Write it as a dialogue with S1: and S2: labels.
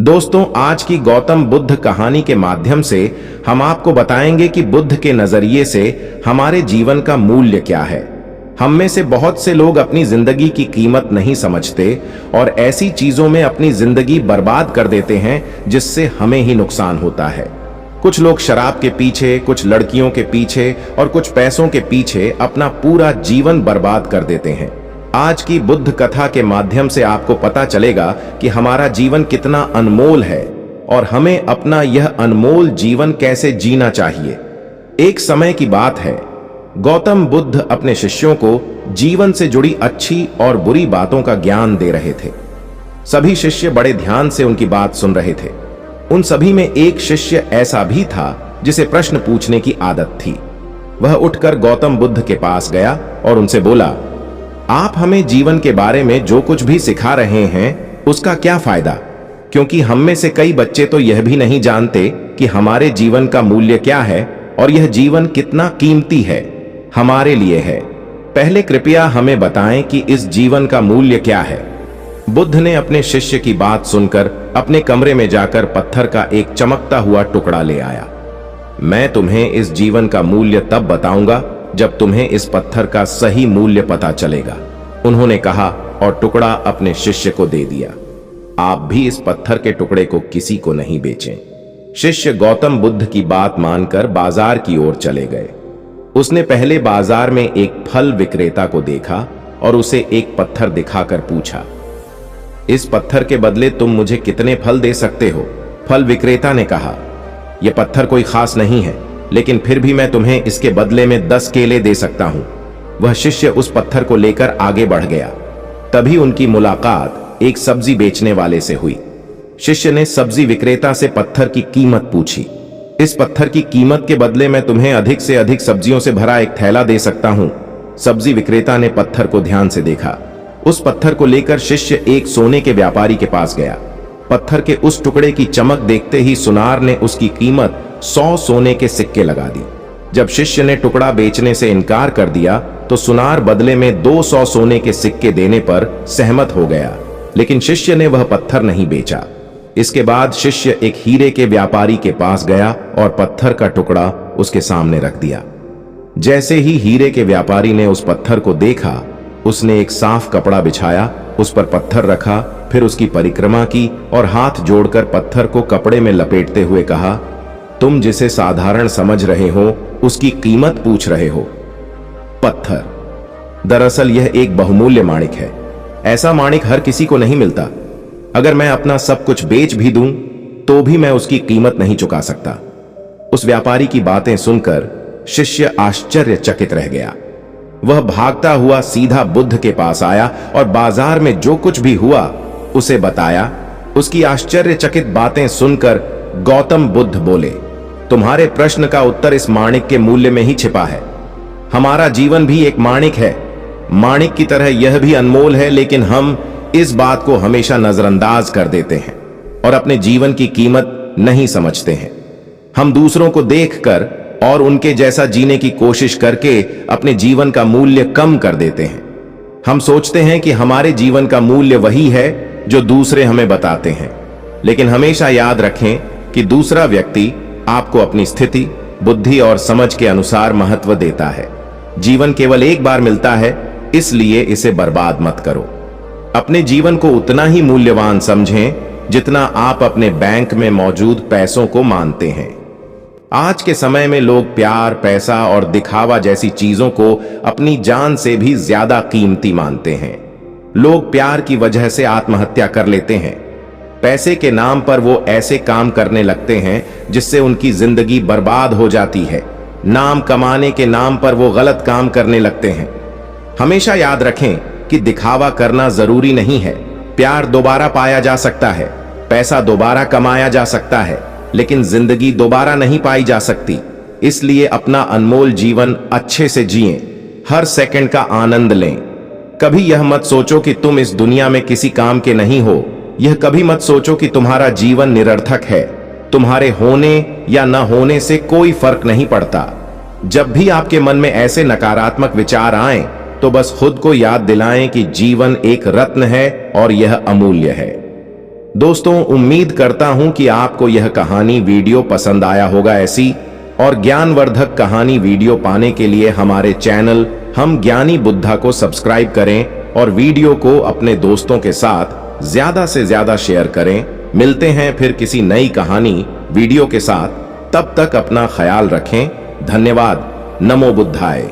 S1: दोस्तों, आज की गौतम बुद्ध कहानी के माध्यम से हम आपको बताएंगे कि बुद्ध के नजरिए से हमारे जीवन का मूल्य क्या है। हम में से बहुत से लोग अपनी जिंदगी की कीमत नहीं समझते और ऐसी चीजों में अपनी जिंदगी बर्बाद कर देते हैं जिससे हमें ही नुकसान होता है। कुछ लोग शराब के पीछे, कुछ लड़कियों के पीछे और कुछ पैसों के पीछे अपना पूरा जीवन बर्बाद कर देते हैं। आज की बुद्ध कथा के माध्यम से आपको पता चलेगा कि हमारा जीवन कितना अनमोल है और हमें अपना यह अनमोल जीवन कैसे जीना चाहिए। एक समय की बात है, गौतम बुद्ध अपने शिष्यों को जीवन से जुड़ी अच्छी और बुरी बातों का ज्ञान दे रहे थे। सभी शिष्य बड़े ध्यान से उनकी बात सुन रहे थे। उन सभी में एक शिष्य ऐसा भी था जिसे प्रश्न पूछने की आदत थी। वह उठकर गौतम बुद्ध के पास गया और उनसे बोला, आप हमें जीवन के बारे में जो कुछ भी सिखा रहे हैं उसका क्या फायदा? क्योंकि हम में से कई बच्चे तो यह भी नहीं जानते कि हमारे जीवन का मूल्य क्या है और यह जीवन कितना कीमती है हमारे लिए है। पहले कृपया हमें बताएं कि इस जीवन का मूल्य क्या है। बुद्ध ने अपने शिष्य की बात सुनकर अपने कमरे में जाकर पत्थर का एक चमकता हुआ टुकड़ा ले आया। मैं तुम्हें इस जीवन का मूल्य तब बताऊंगा जब तुम्हें इस पत्थर का सही मूल्य पता चलेगा, उन्होंने कहा और टुकड़ा अपने शिष्य को दे दिया। आप भी इस पत्थर के टुकड़े को किसी को नहीं बेचें। शिष्य गौतम बुद्ध की बात मानकर बाजार की ओर चले गए। उसने पहले बाजार में एक फल विक्रेता को देखा और उसे एक पत्थर दिखाकर पूछा, इस पत्थर के बदले तुम मुझे कितने फल दे सकते हो? फल विक्रेता ने कहा, यह पत्थर कोई खास नहीं है, लेकिन फिर भी मैं तुम्हें इसके बदले में 10 केले दे सकता हूं। वह शिष्य उस पत्थर को लेकर आगे बढ़ गया। तभी उनकी मुलाकात एक सब्जी बेचने वाले से हुई। शिष्य ने सब्जी विक्रेता से पत्थर की कीमत पूछी। इस पत्थर की कीमत के बदले मैं तुम्हें अधिक से अधिक सब्जियों से भरा एक थैला दे सकता हूं। सब्जी विक्रेता ने पत्थर को ध्यान से देखा। उस पत्थर को लेकर शिष्य एक सोने के व्यापारी के पास गया। पत्थर के उस टुकड़े की चमक देखते ही सुनार ने उसकी कीमत 100 सोने के सिक्के लगा दी। जब शिष्य ने टुकड़ा बेचने से इनकार कर दिया तो सुनार बदले में 200 सोने के सिक्के देने पर सहमत हो गया, लेकिन शिष्य ने वह पत्थर नहीं बेचा। इसके बाद शिष्य एक हीरे के व्यापारी के पास गया और पत्थर का टुकड़ा उसके सामने रख दिया। जैसे ही हीरे के व्यापारी ने उस पत्थर को देखा, उसने एक साफ कपड़ा बिछाया, उस पर पत्थर रखा, फिर उसकी परिक्रमा की और हाथ जोड़कर पत्थर को कपड़े में लपेटते हुए कहा, तुम जिसे साधारण समझ रहे हो उसकी कीमत पूछ रहे हो। पत्थर दरअसल यह एक बहुमूल्य माणिक है। ऐसा माणिक हर किसी को नहीं मिलता। अगर मैं अपना सब कुछ बेच भी दूं तो भी मैं उसकी कीमत नहीं चुका सकता। उस व्यापारी की बातें सुनकर शिष्य आश्चर्यचकित रह गया। वह भागता हुआ सीधा बुद्ध के पास आया और बाजार में जो कुछ भी हुआ उसे बताया। उसकी आश्चर्यचकित बातें सुनकर गौतम बुद्ध बोले, तुम्हारे प्रश्न का उत्तर इस माणिक के मूल्य में ही छिपा है। हमारा जीवन भी एक माणिक है। माणिक की तरह यह भी अनमोल है, लेकिन हम इस बात को हमेशा नजरअंदाज कर देते हैं और अपने जीवन की कीमत नहीं समझते हैं। हम दूसरों को देखकर और उनके जैसा जीने की कोशिश करके अपने जीवन का मूल्य कम कर देते हैं। हम सोचते हैं कि हमारे जीवन का मूल्य वही है जो दूसरे हमें बताते हैं, लेकिन हमेशा याद रखें कि दूसरा व्यक्ति आपको अपनी स्थिति, बुद्धि और समझ के अनुसार महत्व देता है। जीवन केवल एक बार मिलता है, इसलिए इसे बर्बाद मत करो। अपने जीवन को उतना ही मूल्यवान समझें जितना आप अपने बैंक में मौजूद पैसों को मानते हैं। आज के समय में लोग प्यार, पैसा और दिखावा जैसी चीजों को अपनी जान से भी ज्यादा कीमती मानते हैं। लोग प्यार की वजह से आत्महत्या कर लेते हैं। पैसे के नाम पर वो ऐसे काम करने लगते हैं जिससे उनकी जिंदगी बर्बाद हो जाती है। नाम कमाने के नाम पर वो गलत काम करने लगते हैं। हमेशा याद रखें कि दिखावा करना जरूरी नहीं है। प्यार दोबारा पाया जा सकता है, पैसा दोबारा कमाया जा सकता है, लेकिन जिंदगी दोबारा नहीं पाई जा सकती। इसलिए अपना अनमोल जीवन अच्छे से जिएं, हर सेकंड का आनंद लें। कभी यह मत सोचो कि तुम इस दुनिया में किसी काम के नहीं हो। यह कभी मत सोचो कि तुम्हारा जीवन निरर्थक है। तुम्हारे होने या न होने से कोई फर्क नहीं पड़ता। जब भी आपके मन में ऐसे नकारात्मक विचार आएं, तो बस खुद को याद दिलाएं कि जीवन एक रत्न है और यह अमूल्य है। दोस्तों, उम्मीद करता हूं कि आपको यह कहानी वीडियो पसंद आया होगा। ऐसी और ज्ञानवर्धक कहानी वीडियो पाने के लिए हमारे चैनल हम ज्ञानी बुद्धा को सब्सक्राइब करें और वीडियो को अपने दोस्तों के साथ ज्यादा से ज्यादा शेयर करें। मिलते हैं फिर किसी नई कहानी वीडियो के साथ। तब तक अपना ख्याल रखें। धन्यवाद। नमो बुद्धाय।